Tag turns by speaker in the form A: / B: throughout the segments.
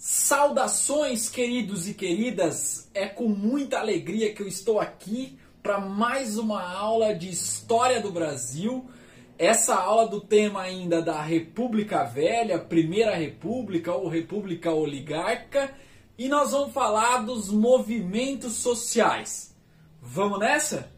A: Saudações, queridos e queridas! É com muita alegria que eu estou aqui para mais uma aula de História do Brasil. Essa aula do tema ainda da República Velha, Primeira República ou República Oligárquica. E nós vamos falar dos movimentos sociais. Vamos nessa?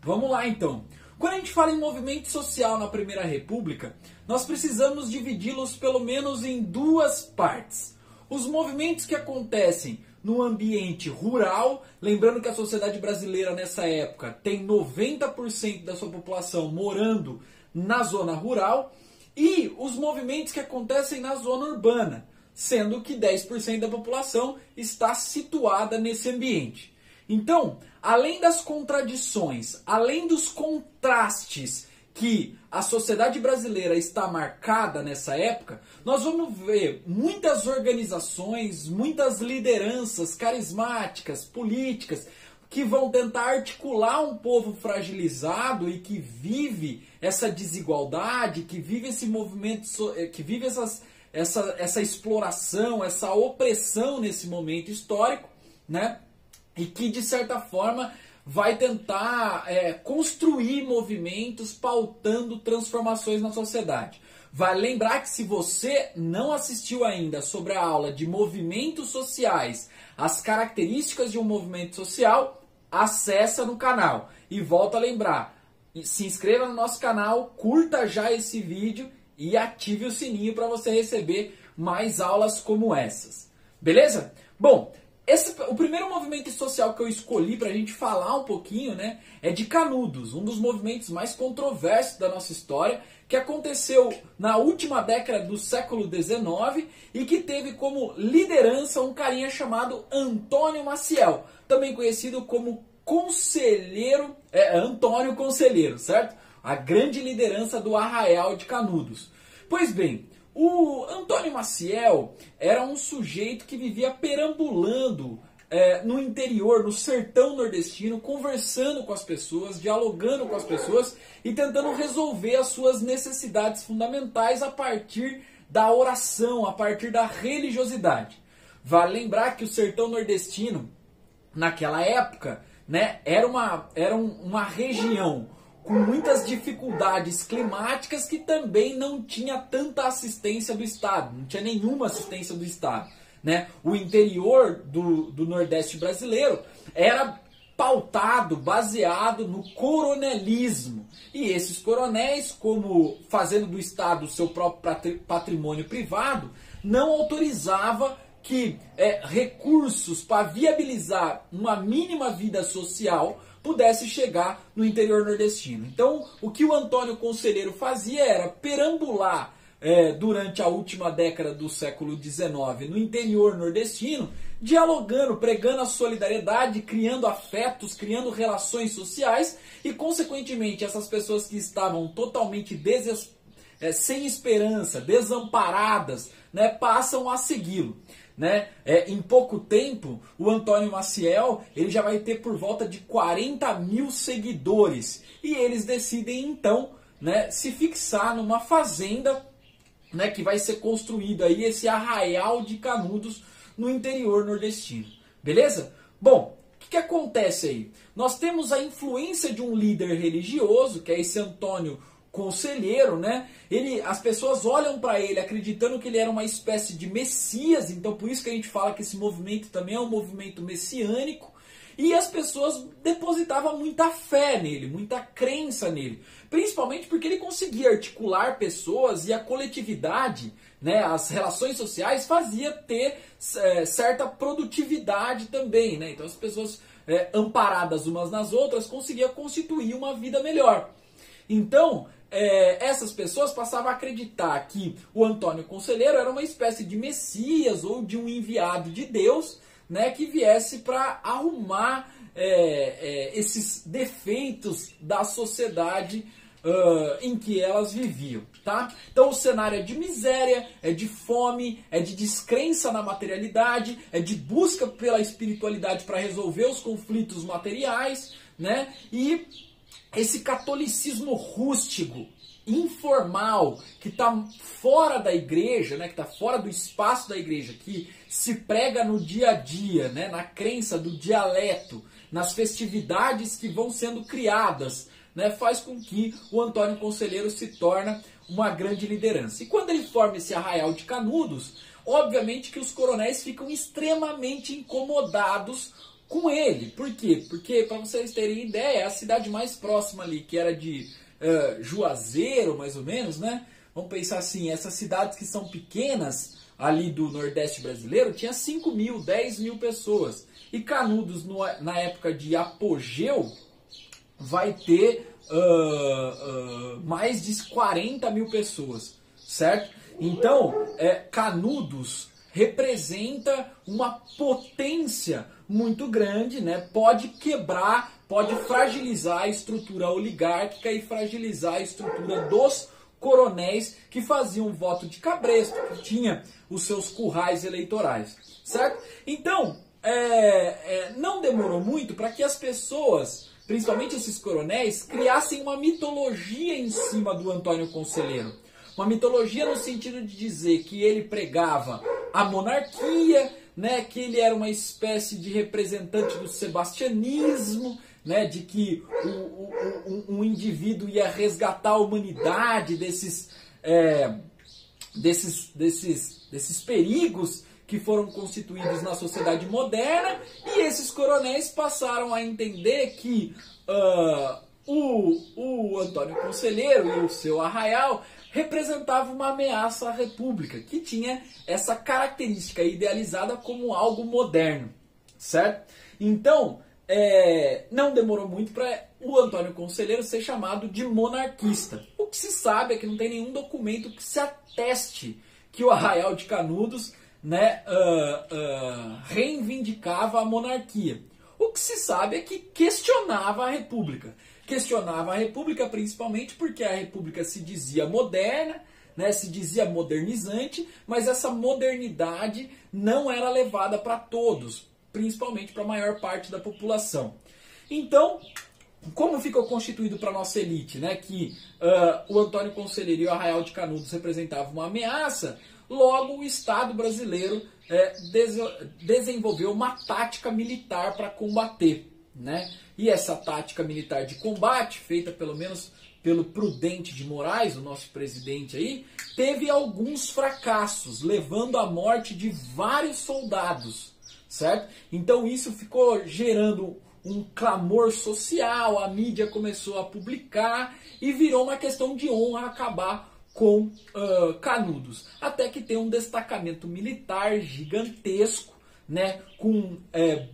A: Vamos lá então. Quando a gente fala em movimento social na Primeira República, nós precisamos dividi-los pelo menos em duas partes. Os movimentos que acontecem no ambiente rural, lembrando que a sociedade brasileira nessa época tem 90% da sua população morando na zona rural, e os movimentos que acontecem na zona urbana, sendo que 10% da população está situada nesse ambiente. Então, além das contradições, além dos contrastes que a sociedade brasileira está marcada nessa época, nós vamos ver muitas organizações, muitas lideranças carismáticas, políticas, que vão tentar articular um povo fragilizado e que vive essa desigualdade, que vive esse movimento, que vive essa exploração, essa opressão nesse momento histórico, né? E que, de certa forma, vai tentar construir movimentos pautando transformações na sociedade. Vale lembrar que se você não assistiu ainda sobre a aula de movimentos sociais, as características de um movimento social, acessa no canal. E volto a lembrar, se inscreva no nosso canal, curta já esse vídeo e ative o sininho para você receber mais aulas como essas. Beleza? Bom, o primeiro movimento social que eu escolhi para a gente falar um pouquinho, né, é de Canudos, um dos movimentos mais controversos da nossa história, que aconteceu na última década do século XIX e que teve como liderança um carinha chamado Antônio Maciel, também conhecido como Conselheiro, Antônio Conselheiro, certo? A grande liderança do Arraial de Canudos. Pois bem, o Antônio Maciel era um sujeito que vivia perambulando no interior, no sertão nordestino, conversando com as pessoas, dialogando com as pessoas e tentando resolver as suas necessidades fundamentais a partir da oração, a partir da religiosidade. Vale lembrar que o sertão nordestino, naquela época, né, era uma região com muitas dificuldades climáticas que também não tinha tanta assistência do Estado, não tinha nenhuma assistência do Estado, né? O interior do Nordeste brasileiro era pautado, baseado no coronelismo. E esses coronéis, como fazendo do Estado o seu próprio patrimônio privado, não autorizava que recursos para viabilizar uma mínima vida social pudesse chegar no interior nordestino. Então, o que o Antônio Conselheiro fazia era perambular durante a última década do século XIX no interior nordestino, dialogando, pregando a solidariedade, criando afetos, criando relações sociais e, consequentemente, essas pessoas que estavam totalmente sem esperança, desamparadas, né, passam a segui-lo. Né? Em pouco tempo, o Antônio Maciel ele já vai ter por volta de 40 mil seguidores. E eles decidem então, né, se fixar numa fazenda, né, que vai ser construído aí, esse Arraial de Canudos no interior nordestino. Beleza? Bom, o que acontece aí? Nós temos a influência de um líder religioso, que é esse Antônio Conselheiro, né? As pessoas olham para ele acreditando que ele era uma espécie de Messias, então por isso que a gente fala que esse movimento também é um movimento messiânico, e as pessoas depositavam muita fé nele, muita crença nele, principalmente porque ele conseguia articular pessoas e a coletividade, né, as relações sociais fazia ter certa produtividade também, né? Então as pessoas amparadas umas nas outras conseguiam constituir uma vida melhor. Então, essas pessoas passavam a acreditar que o Antônio Conselheiro era uma espécie de Messias ou de um enviado de Deus, né, que viesse para arrumar esses defeitos da sociedade em que elas viviam. Tá? Então o cenário é de miséria, é de fome, é de descrença na materialidade, é de busca pela espiritualidade para resolver os conflitos materiais, né? E esse catolicismo rústico, informal, que está fora da igreja, né, que está fora do espaço da igreja, que se prega no dia a dia, né, na crença do dialeto, nas festividades que vão sendo criadas, né, faz com que o Antônio Conselheiro se torne uma grande liderança. E quando ele forma esse Arraial de Canudos, obviamente que os coronéis ficam extremamente incomodados com ele. Por quê? Porque, para vocês terem ideia, a cidade mais próxima ali, que era de Juazeiro, mais ou menos, né? Vamos pensar assim, essas cidades que são pequenas, ali do Nordeste brasileiro, tinha 5 mil, 10 mil pessoas. E Canudos, na época de apogeu, vai ter mais de 40 mil pessoas, certo? Então, Canudos representa uma potência muito grande, né? Pode quebrar, pode fragilizar a estrutura oligárquica e fragilizar a estrutura dos coronéis que faziam voto de cabresto, que tinha os seus currais eleitorais, certo? Então, não demorou muito para que as pessoas, principalmente esses coronéis, criassem uma mitologia em cima do Antônio Conselheiro. Uma mitologia no sentido de dizer que ele pregava a monarquia, né, que ele era uma espécie de representante do sebastianismo, né, de que um indivíduo ia resgatar a humanidade desses perigos que foram constituídos na sociedade moderna, e esses coronéis passaram a entender que o Antônio Conselheiro e o seu arraial representava uma ameaça à República, que tinha essa característica idealizada como algo moderno, certo? Então, não demorou muito para o Antônio Conselheiro ser chamado de monarquista. O que se sabe é que não tem nenhum documento que se ateste que o Arraial de Canudos, né, reivindicava a monarquia. O que se sabe é que questionava a República. Questionava a República principalmente porque a República se dizia moderna, né, se dizia modernizante, mas essa modernidade não era levada para todos, principalmente para a maior parte da população. Então, como ficou constituído para a nossa elite, né, que o Antônio Conselheiro e o Arraial de Canudos representavam uma ameaça, logo o Estado brasileiro desenvolveu uma tática militar para combater, né? E essa tática militar de combate, feita pelo menos pelo Prudente de Moraes, o nosso presidente aí, teve alguns fracassos, levando à morte de vários soldados, certo? Então isso ficou gerando um clamor social, a mídia começou a publicar e virou uma questão de honra acabar com Canudos. Até que tem um destacamento militar gigantesco, né, com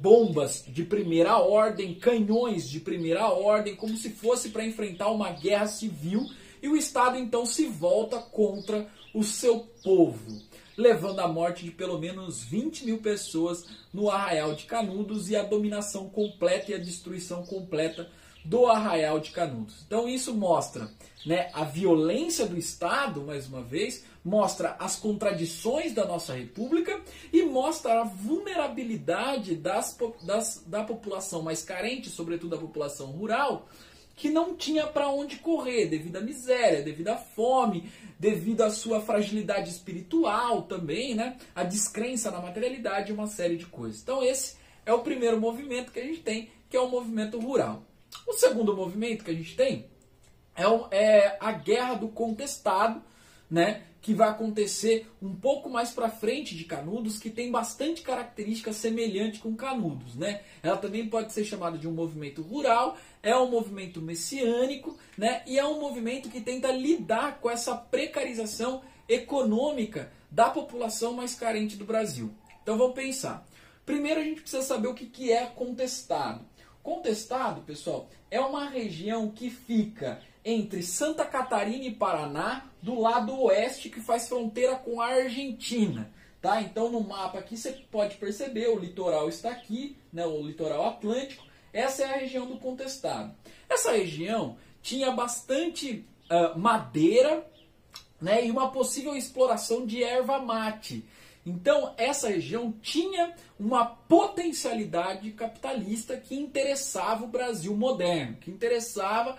A: bombas de primeira ordem, canhões de primeira ordem, como se fosse para enfrentar uma guerra civil, e o Estado então se volta contra o seu povo, levando à morte de pelo menos 20 mil pessoas no Arraial de Canudos e a dominação completa e a destruição completa do Arraial de Canudos. Então isso mostra, né, a violência do Estado, mais uma vez, mostra as contradições da nossa República e mostra a vulnerabilidade da população mais carente, sobretudo a população rural, que não tinha para onde correr devido à miséria, devido à fome, devido à sua fragilidade espiritual também, né, a descrença na materialidade e uma série de coisas. Então esse é o primeiro movimento que a gente tem, que é o movimento rural. O segundo movimento que a gente tem é a Guerra do Contestado, né, que vai acontecer um pouco mais para frente de Canudos, que tem bastante característica semelhante com Canudos, né? Ela também pode ser chamada de um movimento rural, é um movimento messiânico, né? E é um movimento que tenta lidar com essa precarização econômica da população mais carente do Brasil. Então vamos pensar. Primeiro a gente precisa saber o que é contestado. Contestado, pessoal, é uma região que fica entre Santa Catarina e Paraná, do lado oeste, que faz fronteira com a Argentina. Tá? Então no mapa aqui você pode perceber, o litoral está aqui, né, o litoral atlântico. Essa é a região do contestado. Essa região tinha bastante madeira, né, e uma possível exploração de erva mate. Então essa região tinha uma potencialidade capitalista que interessava o Brasil moderno, que interessava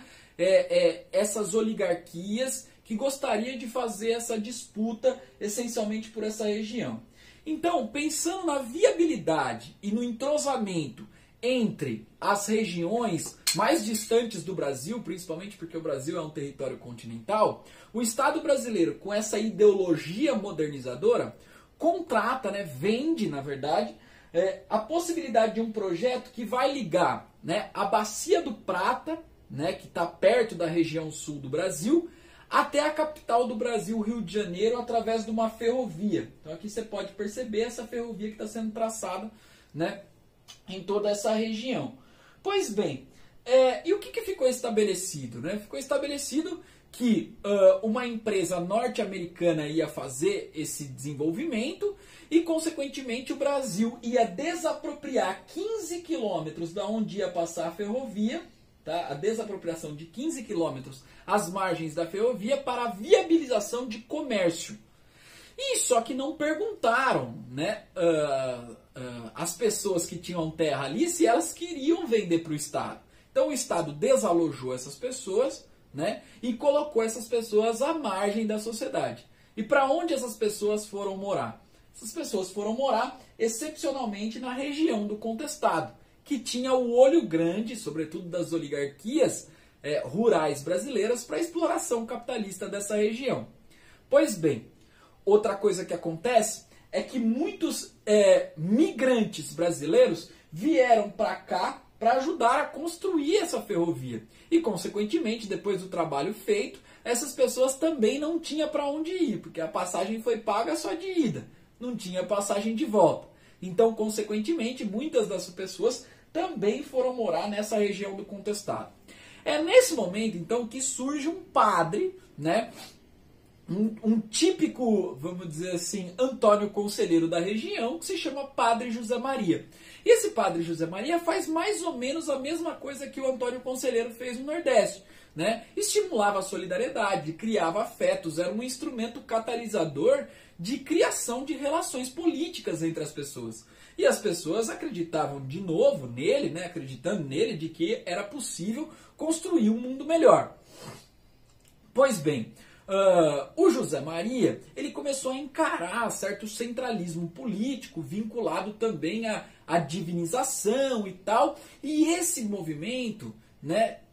A: essas oligarquias que gostariam de fazer essa disputa essencialmente por essa região. Então, pensando na viabilidade e no entrosamento entre as regiões mais distantes do Brasil, principalmente porque o Brasil é um território continental, o Estado brasileiro, com essa ideologia modernizadora, contrata, vende, na verdade, a possibilidade de um projeto que vai ligar, a Bacia do Prata, que está perto da região sul do Brasil, até a capital do Brasil, Rio de Janeiro, através de uma ferrovia. Então aqui você pode perceber essa ferrovia que está sendo traçada, em toda essa região. Pois bem, e o que ficou estabelecido? Ficou estabelecido que uma empresa norte-americana ia fazer esse desenvolvimento e, consequentemente, o Brasil ia desapropriar 15 quilômetros da onde ia passar a ferrovia, tá? A desapropriação de 15 quilômetros às margens da ferrovia para a viabilização de comércio. E só que não perguntaram, as pessoas que tinham terra ali se elas queriam vender para o Estado. Então o Estado desalojou essas pessoas, e colocou essas pessoas à margem da sociedade. E para onde essas pessoas foram morar? Essas pessoas foram morar excepcionalmente na região do Contestado, que tinha o olho grande, sobretudo das oligarquias rurais brasileiras, para a exploração capitalista dessa região. Pois bem, outra coisa que acontece é que muitos migrantes brasileiros vieram para cá para ajudar a construir essa ferrovia. E, consequentemente, depois do trabalho feito, essas pessoas também não tinham para onde ir, porque a passagem foi paga só de ida, não tinha passagem de volta. Então, consequentemente, muitas dessas pessoas também foram morar nessa região do Contestado. É nesse momento, então, que surge um padre, um típico, vamos dizer assim, Antônio Conselheiro da região, que se chama Padre José Maria. E esse Padre José Maria faz mais ou menos a mesma coisa que o Antônio Conselheiro fez no Nordeste. Estimulava a solidariedade, criava afetos, era um instrumento catalisador de criação de relações políticas entre as pessoas. E as pessoas acreditavam de novo nele, acreditando nele, de que era possível construir um mundo melhor. Pois bem, o José Maria, ele começou a encarar certo centralismo político, vinculado também à divinização e tal, e esse movimento,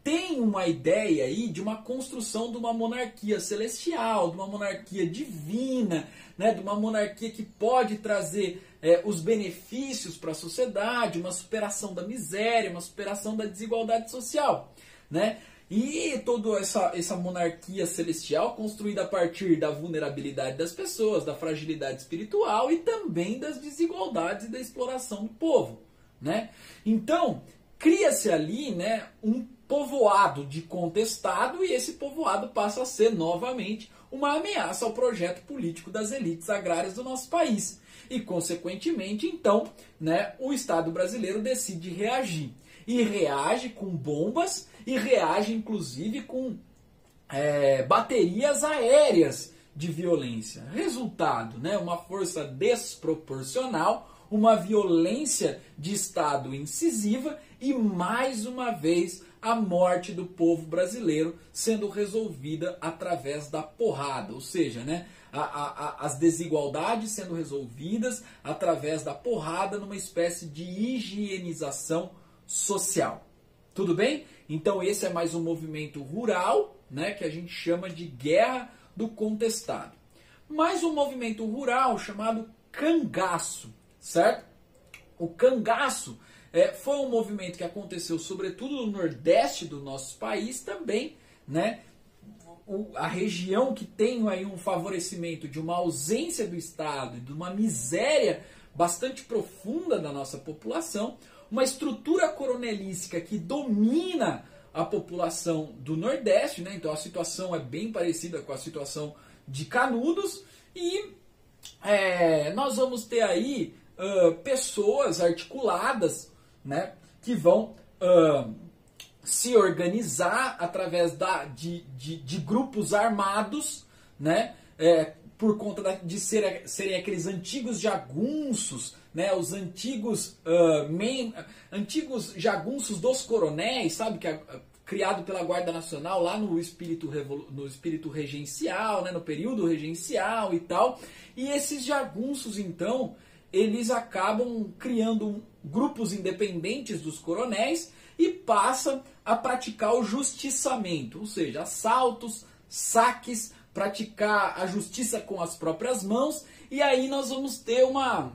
A: tem uma ideia aí de uma construção de uma monarquia celestial, de uma monarquia divina, de uma monarquia que pode trazer os benefícios para a sociedade, uma superação da miséria, uma superação da desigualdade social, E toda essa monarquia celestial construída a partir da vulnerabilidade das pessoas, da fragilidade espiritual e também das desigualdades e da exploração do povo. Então, cria-se ali um povoado de Contestado e esse povoado passa a ser novamente uma ameaça ao projeto político das elites agrárias do nosso país. E, consequentemente, então, o Estado brasileiro decide reagir. E reage com bombas e reage, inclusive, com baterias aéreas de violência. Resultado, uma força desproporcional, uma violência de Estado incisiva e, mais uma vez, a morte do povo brasileiro sendo resolvida através da porrada. Ou seja, as desigualdades sendo resolvidas através da porrada numa espécie de higienização social. Tudo bem? Então esse é mais um movimento rural, que a gente chama de Guerra do Contestado. Mais um movimento rural chamado Cangaço, certo? O cangaço foi um movimento que aconteceu sobretudo no Nordeste do nosso país também, a região que tem aí um favorecimento de uma ausência do Estado e de uma miséria bastante profunda da nossa população, uma estrutura coronelística que domina a população do Nordeste, então a situação é bem parecida com a situação de Canudos, e nós vamos ter aí pessoas articuladas, que vão se organizar através de grupos armados, por conta de serem aqueles antigos jagunços, os antigos jagunços dos coronéis, sabe? Que criado pela Guarda Nacional lá no espírito regencial, né, no período regencial e tal. E esses jagunços, então, eles acabam criando grupos independentes dos coronéis e passam a praticar o justiçamento, ou seja, assaltos, saques, praticar a justiça com as próprias mãos. E aí nós vamos ter uma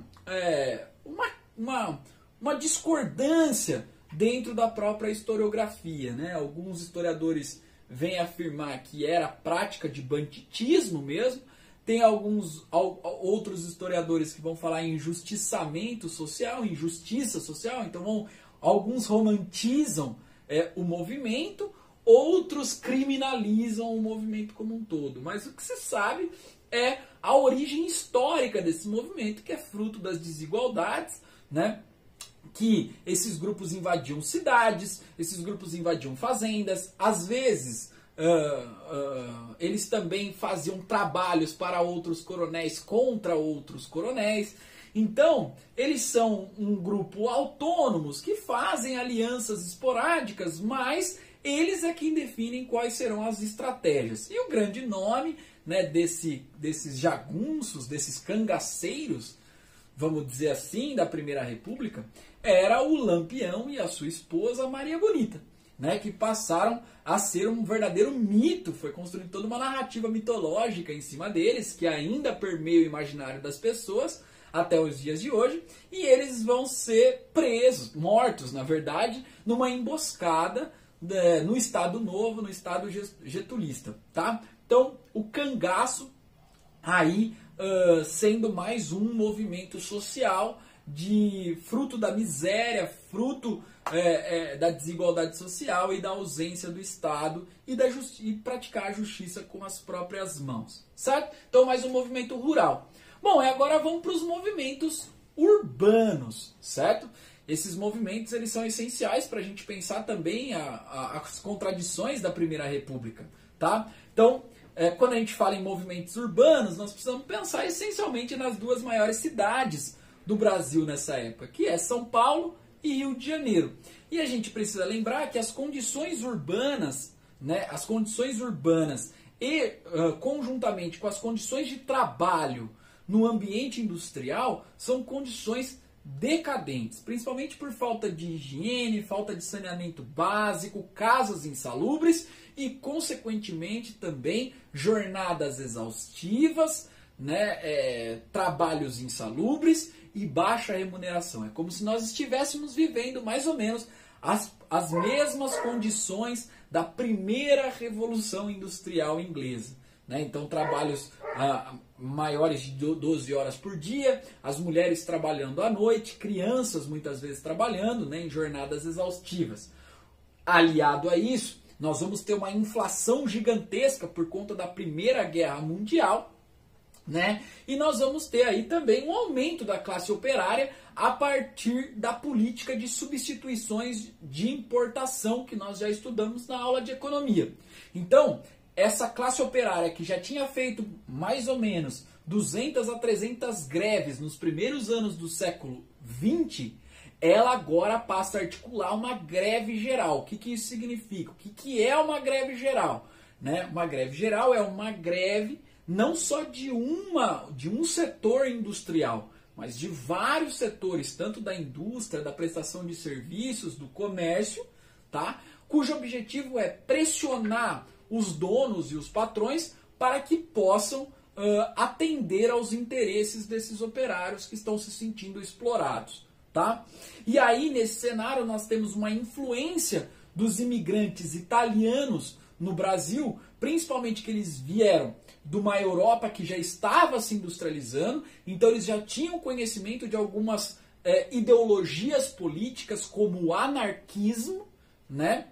A: discordância dentro da própria historiografia, né? Alguns historiadores vêm afirmar que era prática de banditismo mesmo. Tem outros historiadores que vão falar em injustiçamento social, injustiça social. Então alguns romantizam o movimento, outros criminalizam o movimento como um todo. Mas o que se sabe é a origem histórica desse movimento, que é fruto das desigualdades, né? Que esses grupos invadiam cidades, esses grupos invadiam fazendas, às vezes eles também faziam trabalhos para outros coronéis contra outros coronéis. Então, eles são um grupo autônomos que fazem alianças esporádicas, mas eles é quem definem quais serão as estratégias. E o grande nome, né, desses jagunços, desses cangaceiros, vamos dizer assim, da Primeira República, era o Lampião e a sua esposa Maria Bonita, né, que passaram a ser um verdadeiro mito. Foi construída toda uma narrativa mitológica em cima deles, que ainda permeia o imaginário das pessoas até os dias de hoje, e eles vão ser presos, mortos, na verdade, numa emboscada no Estado Novo, no Estado getulista, tá? Então, o cangaço aí sendo mais um movimento social fruto da miséria, fruto da desigualdade social e da ausência do Estado e praticar a justiça com as próprias mãos, certo? Então, mais um movimento rural. Bom, e agora vamos para os movimentos urbanos, certo? Esses movimentos eles são essenciais para a gente pensar também as contradições da Primeira República, tá? Então, quando a gente fala em movimentos urbanos, nós precisamos pensar essencialmente nas duas maiores cidades do Brasil nessa época, que é São Paulo e Rio de Janeiro. E a gente precisa lembrar que as condições urbanas, né, e conjuntamente com as condições de trabalho no ambiente industrial são condições decadentes, principalmente por falta de higiene, falta de saneamento básico, casas insalubres e, consequentemente, também jornadas exaustivas, né, trabalhos insalubres e baixa remuneração. É como se nós estivéssemos vivendo mais ou menos as mesmas condições da primeira Revolução Industrial Inglesa, né? Então, trabalhos maiores de 12 horas por dia, as mulheres trabalhando à noite, crianças muitas vezes trabalhando, né, em jornadas exaustivas. Aliado a isso, nós vamos ter uma inflação gigantesca por conta da Primeira Guerra Mundial, né? E nós vamos ter aí também um aumento da classe operária a partir da política de substituições de importação que nós já estudamos na aula de economia. Então, essa classe operária que já tinha feito mais ou menos 200 a 300 greves nos primeiros anos do século XX, ela agora passa a articular uma greve geral. O que isso significa? O que é uma greve geral? Né? Uma greve geral é uma greve não só de um setor industrial, mas de vários setores, tanto da indústria, da prestação de serviços, do comércio, tá? Cujo objetivo é pressionar os donos e os patrões para que possam atender aos interesses desses operários que estão se sentindo explorados, tá? E aí, nesse cenário, nós temos uma influência dos imigrantes italianos no Brasil, principalmente que eles vieram de uma Europa que já estava se industrializando, então eles já tinham conhecimento de algumas ideologias políticas, como o anarquismo, né?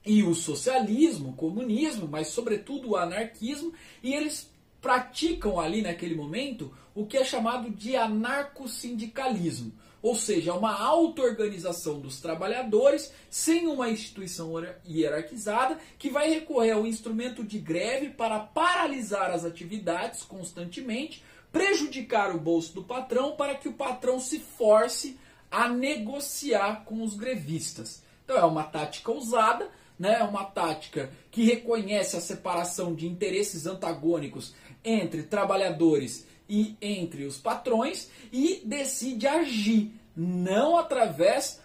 A: E o socialismo, o comunismo, mas sobretudo o anarquismo, e eles praticam ali naquele momento o que é chamado de anarcossindicalismo, ou seja, uma auto-organização dos trabalhadores sem uma instituição hierarquizada que vai recorrer ao instrumento de greve para paralisar as atividades constantemente, prejudicar o bolso do patrão para que o patrão se force a negociar com os grevistas. Então é uma tática ousada, né, uma tática que reconhece a separação de interesses antagônicos entre trabalhadores e entre os patrões e decide agir, não através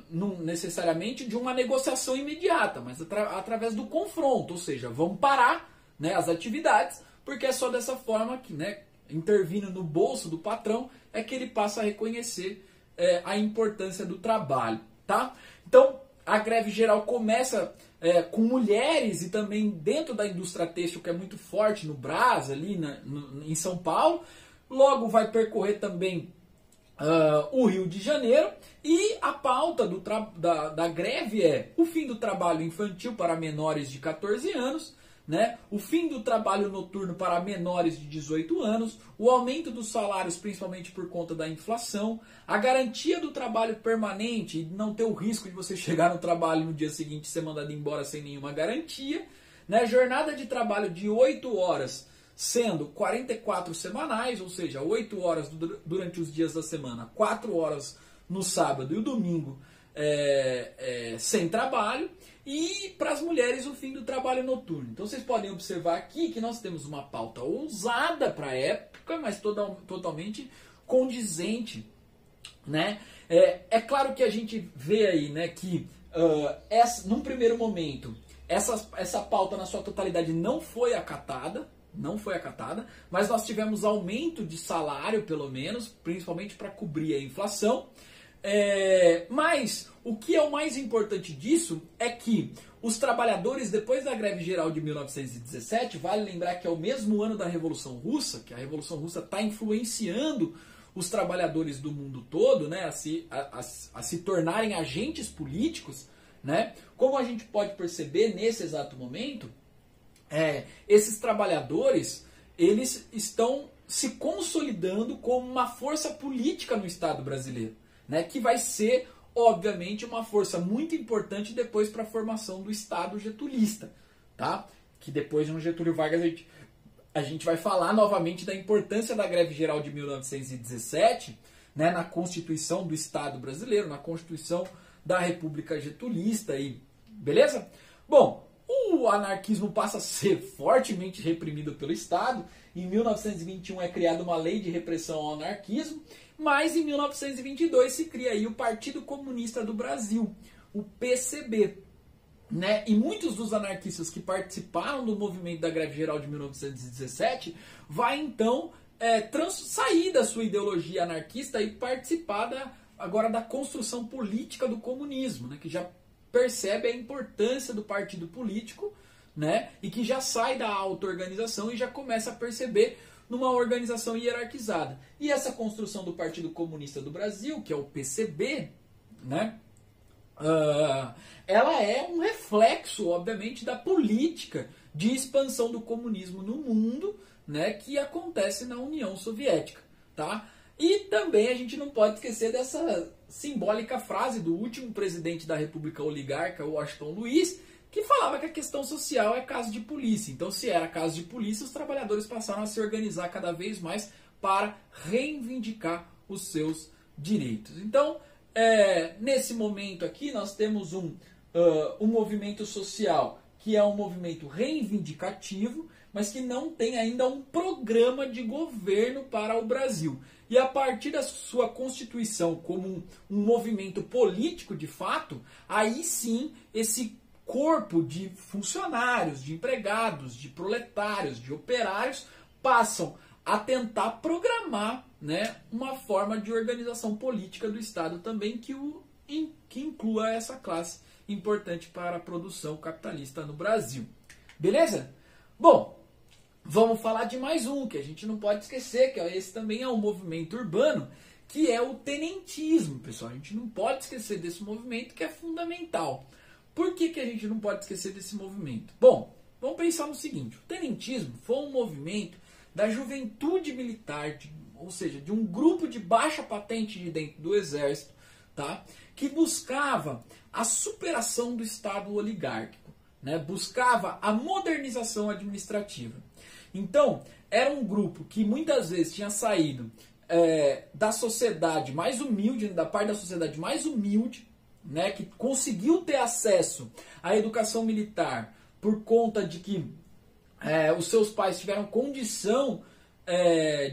A: não necessariamente de uma negociação imediata, mas através do confronto, ou seja, vamos parar, né, as atividades, porque é só dessa forma que, né, intervindo no bolso do patrão, é que ele passa a reconhecer a importância do trabalho, tá? Então, a greve geral começa com mulheres e também dentro da indústria têxtil, que é muito forte no Brás, ali em São Paulo. Logo vai percorrer também o Rio de Janeiro, e a pauta da greve é o fim do trabalho infantil para menores de 14 anos, né? O fim do trabalho noturno para menores de 18 anos, o aumento dos salários principalmente por conta da inflação, a garantia do trabalho permanente e não ter o risco de você chegar no trabalho no dia seguinte e ser mandado embora sem nenhuma garantia, né? Jornada de trabalho de 8 horas, sendo 44 semanais, ou seja, 8 horas durante os dias da semana, 4 horas no sábado e o domingo sem trabalho, e para as mulheres o fim do trabalho noturno. Então vocês podem observar aqui que nós temos uma pauta ousada para a época, mas totalmente condizente, né? É claro que a gente vê aí, né, que num primeiro momento essa pauta na sua totalidade não foi acatada, mas nós tivemos aumento de salário, pelo menos, principalmente para cobrir a inflação. Mas o que é o mais importante disso é que os trabalhadores, depois da greve geral de 1917, vale lembrar que é o mesmo ano da Revolução Russa, que a Revolução Russa está influenciando os trabalhadores do mundo todo, né, a se tornarem agentes políticos, né? Como a gente pode perceber nesse exato momento, esses trabalhadores, eles estão se consolidando como uma força política no Estado brasileiro, né, que vai ser, obviamente, uma força muito importante depois para a formação do Estado getulista, tá? Que depois de um Getúlio Vargas a gente vai falar novamente da importância da greve geral de 1917, né, na Constituição do Estado brasileiro, na Constituição da República Getulista, beleza? Bom, o anarquismo passa a ser fortemente reprimido pelo Estado. Em 1921 é criada uma lei de repressão ao anarquismo, mas em 1922 se cria aí o Partido Comunista do Brasil, o PCB, né? E muitos dos anarquistas que participaram do movimento da greve geral de 1917 vai então sair da sua ideologia anarquista e participar agora da construção política do comunismo, né? Que já percebe a importância do partido político, né? E que já sai da auto-organização e já começa a perceber numa organização hierarquizada. E essa construção do Partido Comunista do Brasil, que é o PCB, né? Ela é um reflexo, obviamente, da política de expansão do comunismo no mundo, né? Que acontece na União Soviética, tá? E também a gente não pode esquecer dessa simbólica frase do último presidente da República Oligarca, Washington Luiz, que falava que a questão social é caso de polícia. Então, se era caso de polícia, os trabalhadores passaram a se organizar cada vez mais para reivindicar os seus direitos. Então, nesse momento aqui, nós temos um movimento social que é um movimento reivindicativo, mas que não tem ainda um programa de governo para o Brasil. E a partir da sua constituição como um movimento político de fato, aí sim esse corpo de funcionários, de empregados, de proletários, de operários passam a tentar programar, né, uma forma de organização política do Estado também que inclua essa classe importante para a produção capitalista no Brasil. Beleza? Bom, vamos falar de mais um, que a gente não pode esquecer, que esse também é um movimento urbano, que é o tenentismo, pessoal. A gente não pode esquecer desse movimento, que é fundamental. Por que a gente não pode esquecer desse movimento? Bom, vamos pensar no seguinte. O tenentismo foi um movimento da juventude militar, ou seja, de um grupo de baixa patente de dentro do exército, tá? Que buscava a superação do Estado oligárquico, né? Buscava a modernização administrativa. Então, era um grupo que muitas vezes tinha saído da sociedade mais humilde, da parte da sociedade mais humilde, né, que conseguiu ter acesso à educação militar por conta de que os seus pais tiveram condição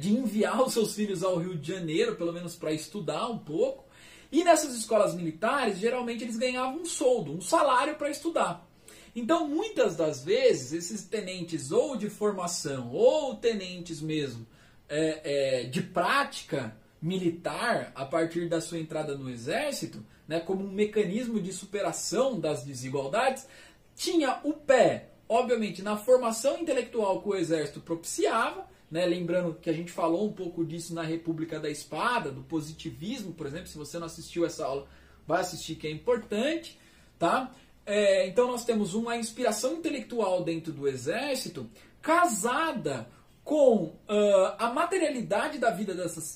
A: de enviar os seus filhos ao Rio de Janeiro, pelo menos para estudar um pouco. E nessas escolas militares, geralmente eles ganhavam um soldo, um salário para estudar. Então, muitas das vezes, esses tenentes ou de formação, ou tenentes mesmo de prática militar, a partir da sua entrada no exército, né, como um mecanismo de superação das desigualdades, tinha o pé, obviamente, na formação intelectual que o exército propiciava, né, lembrando que a gente falou um pouco disso na República da Espada, do positivismo, por exemplo. Se você não assistiu essa aula, vai assistir, que é importante, tá? Então nós temos uma inspiração intelectual dentro do exército casada com a materialidade da vida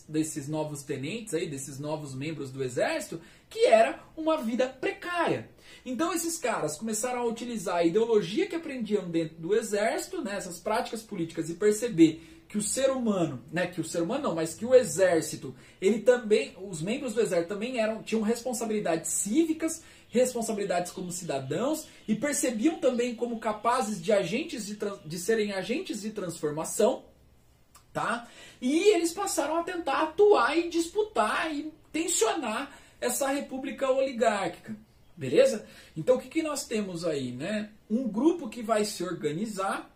A: desses novos tenentes, aí, desses novos membros do exército, que era uma vida precária. Então esses caras começaram a utilizar a ideologia que aprendiam dentro do exército, né, essas práticas políticas, e perceber que o ser humano, né, mas que o exército, ele também, os membros do exército também tinham responsabilidades cívicas, responsabilidades como cidadãos, e percebiam também como capazes de serem agentes de transformação, tá? E eles passaram a tentar atuar e disputar e tensionar essa república oligárquica, beleza? Então o que nós temos aí, né? Um grupo que vai se organizar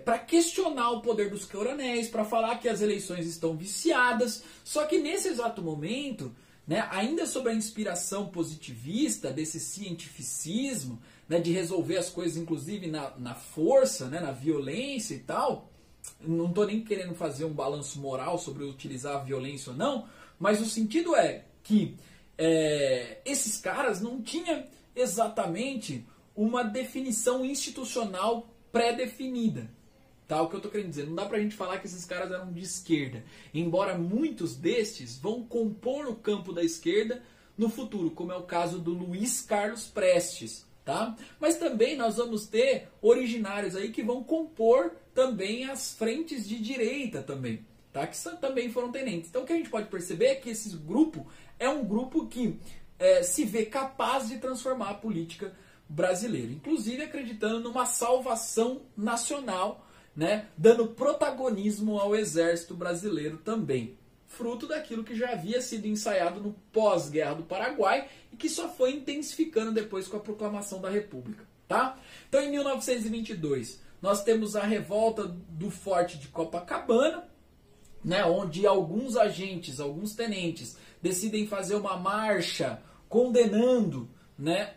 A: para questionar o poder dos coronéis, para falar que as eleições estão viciadas. Só que nesse exato momento, né, ainda sob a inspiração positivista desse cientificismo, né, de resolver as coisas inclusive na força, né, na violência e tal, não estou nem querendo fazer um balanço moral sobre utilizar a violência ou não, mas o sentido é que esses caras não tinham exatamente uma definição institucional pré-definida. Tá? O que eu estou querendo dizer, não dá pra gente falar que esses caras eram de esquerda, embora muitos destes vão compor o campo da esquerda no futuro, como é o caso do Luiz Carlos Prestes. Tá? Mas também nós vamos ter originários aí que vão compor também as frentes de direita também, tá? Que também foram tenentes. Então o que a gente pode perceber é que esse grupo é um grupo que se vê capaz de transformar a política brasileira, inclusive acreditando numa salvação nacional, né, dando protagonismo ao exército brasileiro também, fruto daquilo que já havia sido ensaiado no pós-guerra do Paraguai e que só foi intensificando depois com a proclamação da República. Tá? Então, em 1922, nós temos a revolta do Forte de Copacabana, né, onde alguns agentes, alguns tenentes, decidem fazer uma marcha condenando, né,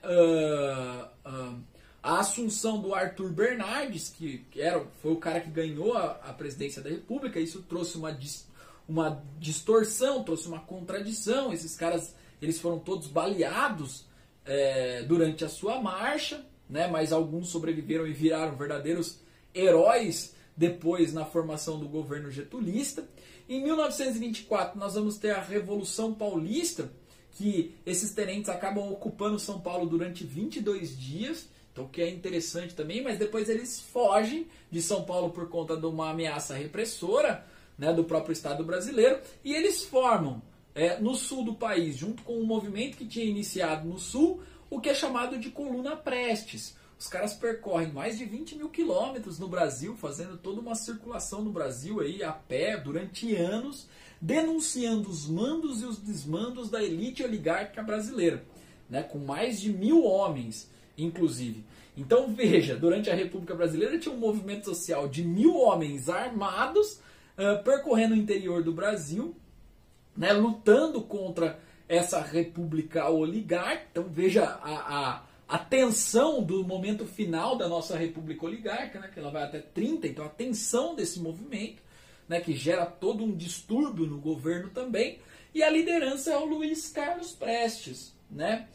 A: a assunção do Arthur Bernardes, que foi o cara que ganhou a presidência da República. Isso trouxe uma distorção, trouxe uma contradição. Esses caras, eles foram todos baleados durante a sua marcha, né, mas alguns sobreviveram e viraram verdadeiros heróis depois na formação do governo getulista. Em 1924 nós vamos ter a Revolução Paulista, que esses tenentes acabam ocupando São Paulo durante 22 dias, então, que é interessante também, mas depois eles fogem de São Paulo por conta de uma ameaça repressora, né, do próprio Estado brasileiro, e eles formam no sul do país, junto com um movimento que tinha iniciado no sul, o que é chamado de Coluna Prestes. Os caras percorrem mais de 20 mil quilômetros no Brasil, fazendo toda uma circulação no Brasil aí, a pé durante anos, denunciando os mandos e os desmandos da elite oligárquica brasileira, né, com mais de 1000 homens, inclusive. Então veja, durante a República Brasileira tinha um movimento social de 1000 homens armados percorrendo o interior do Brasil, né, lutando contra essa república oligárquica. Então veja a tensão do momento final da nossa república oligárquica, né, que ela vai até 30, então a tensão desse movimento, né, que gera todo um distúrbio no governo também, e a liderança é o Luiz Carlos Prestes, né?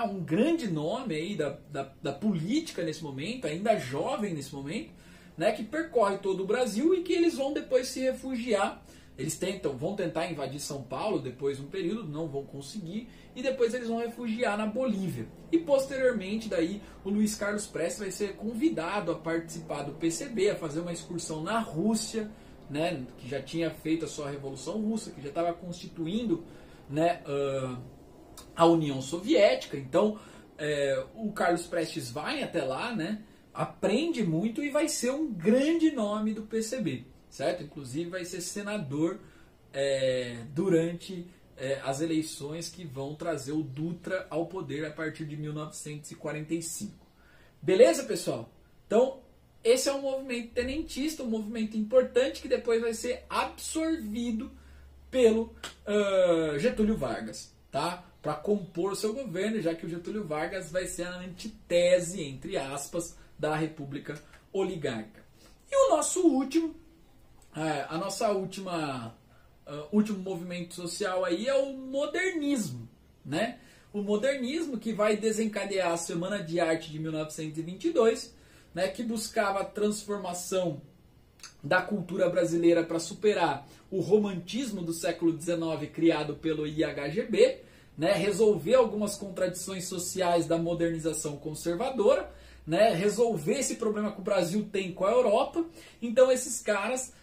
A: Um grande nome aí da política nesse momento, ainda jovem nesse momento, né, que percorre todo o Brasil e que eles vão depois se refugiar. Eles vão tentar invadir São Paulo depois de um período, não vão conseguir, e depois eles vão refugiar na Bolívia. E posteriormente daí o Luiz Carlos Prestes vai ser convidado a participar do PCB, a fazer uma excursão na Rússia, né, que já tinha feito a sua Revolução Russa, que já estava constituindo né, a União Soviética. Então, o Carlos Prestes vai até lá, né, aprende muito e vai ser um grande nome do PCB, certo? Inclusive vai ser senador durante as eleições que vão trazer o Dutra ao poder a partir de 1945. Beleza, pessoal? Então, esse é um movimento tenentista, um movimento importante que depois vai ser absorvido pelo Getúlio Vargas, tá? Para compor o seu governo, já que o Getúlio Vargas vai ser a antitese, entre aspas, da República Oligárquica. E o nosso último, último movimento social aí é o modernismo, né? O modernismo que vai desencadear a Semana de Arte de 1922, né, que buscava a transformação da cultura brasileira para superar o romantismo do século XIX criado pelo IHGB, né, resolver algumas contradições sociais da modernização conservadora, né, resolver esse problema que o Brasil tem com a Europa. Então esses caras,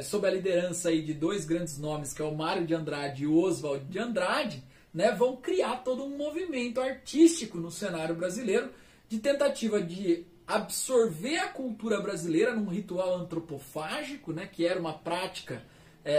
A: sob a liderança aí de dois grandes nomes, que é o Mário de Andrade e o Oswald de Andrade, né, vão criar todo um movimento artístico no cenário brasileiro de tentativa de absorver a cultura brasileira num ritual antropofágico, né, que era uma prática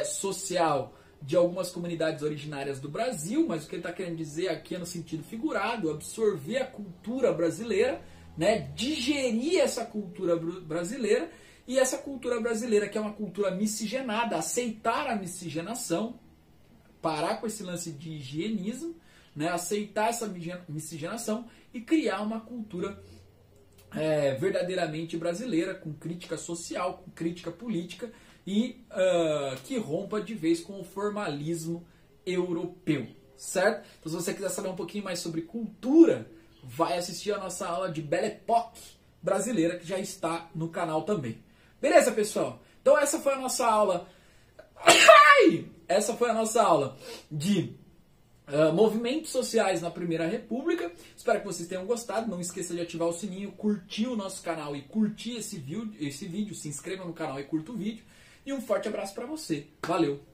A: social de algumas comunidades originárias do Brasil, mas o que ele está querendo dizer aqui é no sentido figurado, absorver a cultura brasileira, né, digerir essa cultura brasileira, e essa cultura brasileira, que é uma cultura miscigenada, aceitar a miscigenação, parar com esse lance de higienismo, né, aceitar essa miscigenação e criar uma cultura verdadeiramente brasileira, com crítica social, com crítica política e que rompa de vez com o formalismo europeu, certo? Então, se você quiser saber um pouquinho mais sobre cultura, vai assistir a nossa aula de Belle Époque brasileira, que já está no canal também. Beleza, pessoal? Então essa foi a nossa aula. Essa foi a nossa aula de movimentos sociais na Primeira República. Espero que vocês tenham gostado. Não esqueça de ativar o sininho, curtir o nosso canal e curtir esse vídeo. Se inscreva no canal e curta o vídeo. E um forte abraço para você. Valeu!